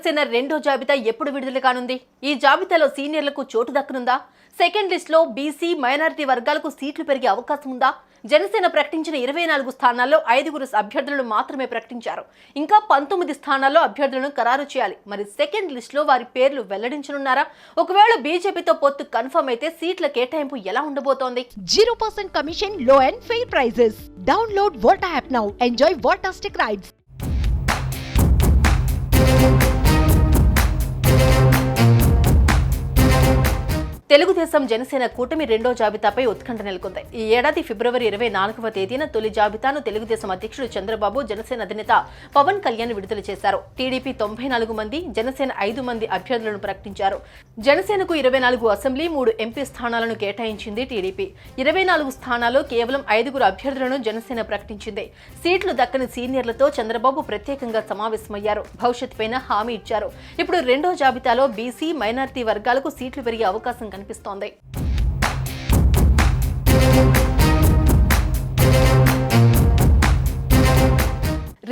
జనసేన రెండో జాబితా ఎప్పుడు విడుదల కానుంది? ఈ జాబితాలో సీనియర్లకు చోటు దక్కనుందా? సెకండ్ లిస్ట్ లో బీసీ మైనారిటీ వర్గాలకు సీట్లు పెరిగే అవకాశం ఉందా? జనసేన ప్రకటించిన 24 స్థానాల్లో 5 అభ్యర్థులను మాత్రమే ప్రకటించారు. ఇంకా 19 స్థానాల్లో అభ్యర్థులను ఖరారు చేయాలి. మరి సెకండ్ లిస్ట్ లో వారి పేర్లు వెల్లడించనున్నారా? ఒకవేళ బీజేపీతో పొత్తు కన్ఫర్మ్ అయితే సీట్ల కేటాయింపు ఎలా ఉండబోతోంది? 0% commission, low and fair prices. Download Volta app now. Enjoy Voltastic rides. Telugu Desam Janasena కూటమి రెండో జాబితాపై ఉత్కంఠ నెలకొంది. ఈ ఏడాది ఫిబ్రవరి 24వ తేదీన తొలి జాబితాను తెలుగుదేశం అధ్యక్షుడు చంద్రబాబు, జనసేన అధినేత పవన్ కళ్యాణ్ విడుదల చేశారు. టీడీపీ 94 మంది, జనసేన 5 మంది అభ్యర్థులను ప్రకటించారు. జనసేనకు 24 అసెంబ్లీ, 3 ఎంపీ స్థానాలను కేటాయించింది టీడీపీ. 24 స్థానాల్లో కేవలం 5 అభ్యర్థులను జనసేన ప్రకటించింది. సీట్లు దక్కని సీనియర్లతో చంద్రబాబు ప్రత్యేకంగా సమావేశమయ్యారు. భవిష్యత్తుపైన హామీ ఇచ్చారు. ఇప్పుడు రెండో జాబితాలో బీసీ, మైనారిటీ వర్గాలకు సీట్లు పెరిగే అవకాశం కనిపిస్తోంది.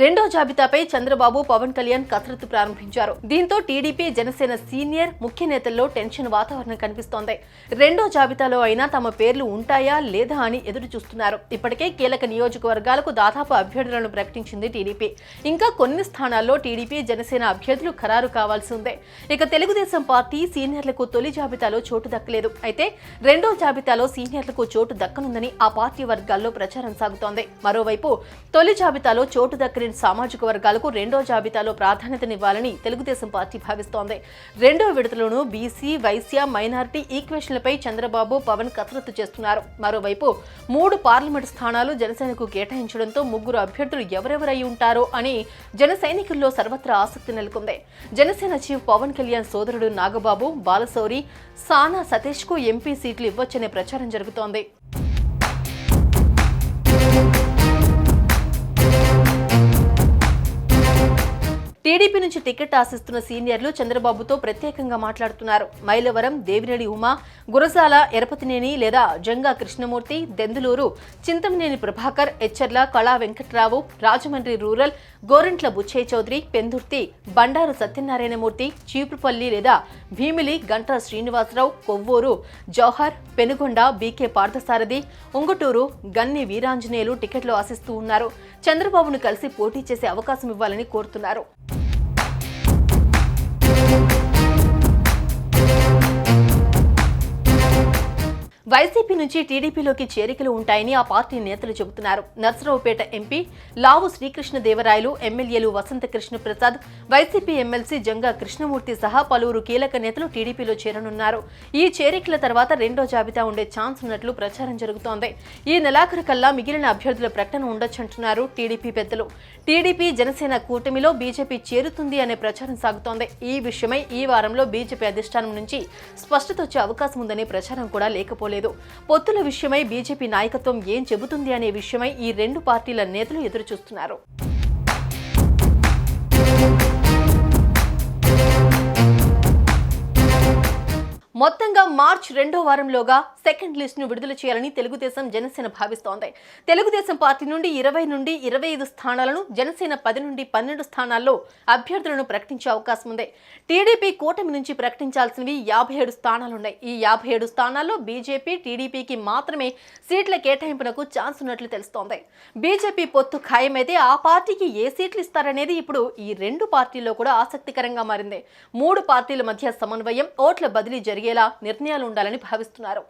రెండో జాబితాపై చంద్రబాబు, పవన్ కళ్యాణ్ కసరత్తు ప్రారంభించారు. దీంతో టీడీపీ, జనసేన సీనియర్ ముఖ్య నేతల్లో టెన్షన్ వాతావరణం కనిపిస్తోంది. రెండో జాబితాలో అయినా తమ పేర్లు ఉంటాయా లేదా అని ఎదురు చూస్తున్నారు. ఇప్పటికే కీలక నియోజకవర్గాలకు దాదాపు అభ్యర్థులను ప్రకటించింది టీడీపీ. ఇంకా కొన్ని స్థానాల్లో టీడీపీ, జనసేన అభ్యర్థులు ఖరారు కావాల్సి ఉంది. ఇక తెలుగుదేశం పార్టీ సీనియర్లకు తొలి జాబితాలో చోటు దక్కలేదు. అయితే రెండో జాబితాలో సీనియర్లకు చోటు దక్కనుందని ఆ పార్టీ వర్గాల్లో ప్రచారం సాగుతోంది. మరోవైపు తొలి జాబితాలో చోటు దక్కని సామాజిక వర్గాలకు రెండో జాబితాలో ప్రాధాన్యతనివ్వాలని తెలుగుదేశం పార్టీ భావిస్తోంది. రెండో విడతలోనూ బీసీ, వైశ్య, మైనారిటీ ఈక్వేషన్లపై చంద్రబాబు, పవన్ కసరత్తు చేస్తున్నారు. మరోవైపు 3 పార్లమెంటు స్థానాలు జనసేనకు కేటాయించడంతో 3 అభ్యర్థులు ఎవరెవరై ఉంటారో అని జన సైనికుల్లో సర్వత్రా ఆసక్తి నెలకొంది. జనసేన చీఫ్ పవన్ కళ్యాణ్ సోదరుడు నాగబాబు, బాలశౌరి, సానా సతీష్ కు ఎంపీ సీట్లు ఇవ్వొచ్చనే ప్రచారం జరుగుతోంది. టీడీపీ నుంచి టికెట్ ఆశిస్తున్న సీనియర్లు చంద్రబాబుతో ప్రత్యేకంగా మాట్లాడుతున్నారు. మైలవరం, దేవినేని ఉమా, గురజాల ఎరపతినేని లేదా జంగా కృష్ణమూర్తి, దెందులూరు చింతమనేని ప్రభాకర్, ఎచ్చర్ల కళా వెంకట్రావు, రాజమండ్రి రూరల్ గోరంట్ల బుచ్చయ్య చౌదరి, పెందుర్తి బండారు సత్యనారాయణమూర్తి, చీపురుపల్లి లేదా భీమిలి గంటా శ్రీనివాసరావు, కొవ్వూరు జౌహర్, పెనుగొండ బీకే పార్థసారథి, ఉంగుటూరు గన్ని వీరాంజనేయులు టికెట్లు ఆశిస్తూ ఉన్నారు. చంద్రబాబును కలిసి పోటీ చేసే అవకాశం ఇవ్వాలని కోరుతున్నారు. వైసీపీ నుంచి టీడీపీలోకి చేరికలు ఉంటాయని ఆ పార్టీ నేతలు చెబుతున్నారు. నర్సరావుపేట ఎంపీ లావు శ్రీకృష్ణదేవరాయలు, ఎమ్మెల్యేలు వసంత కృష్ణ ప్రసాద్, వైసీపీ ఎమ్మెల్సీ జంగా కృష్ణమూర్తి సహా పలువురు కీలక నేతలు టీడీపీలో చేరనున్నారు. ఈ చేరికల తర్వాత రెండో జాబితా ఉండే ఛాన్స్ ఉన్నట్లు ప్రచారం జరుగుతోంది. ఈ నెలాఖరు కల్లా మిగిలిన అభ్యర్థుల ప్రకటన ఉండొచ్చంటున్నారు టీడీపీ పెద్దలు. టీడీపీ, జనసేన కూటమిలో బీజేపీ చేరుతుంది అనే ప్రచారం సాగుతోంది. ఈ విషయమై ఈ వారంలో బీజేపీ అధిష్టానం నుంచి స్పష్టత వచ్చే అవకాశం ఉందనే ప్రచారం కూడా లేకపోలేదు. పొత్తుల విషయమై బీజేపీ నాయకత్వం ఏం చెబుతుంది అనే విషయమై ఈ రెండు పార్టీల నేతలు ఎదురు చూస్తున్నారు. మొత్తంగా మార్చి 2వ వారంలోగా సెకండ్ లిస్ట్ ను విడుదల చేయాలని తెలుగుదేశం, జనసేన భావిస్తోంది. తెలుగుదేశం పార్టీ నుండి 20 నుండి 25 స్థానాలను, జనసేన 10 నుండి 12 స్థానాల్లో అభ్యర్థులను ప్రకటించే అవకాశం ఉంది. టీడీపీ కూటమి నుంచి ప్రకటించాల్సినవి 57 స్థానాలున్నాయి. ఈ 57 స్థానాల్లో బీజేపీ, టీడీపీకి మాత్రమే సీట్ల కేటాయింపునకు ఛాన్స్ ఉన్నట్లు తెలుస్తోంది. బీజేపీ పొత్తు ఖాయమైతే ఆ పార్టీకి ఏ సీట్లు ఇస్తారనేది ఇప్పుడు ఈ రెండు పార్టీల్లో కూడా ఆసక్తికరంగా మారింది. 3 పార్టీల మధ్య సమన్వయం, ఓట్ల బదిలీ జరిగేలా నిర్ణయాలు ఉండాలని భావిస్తున్నారు.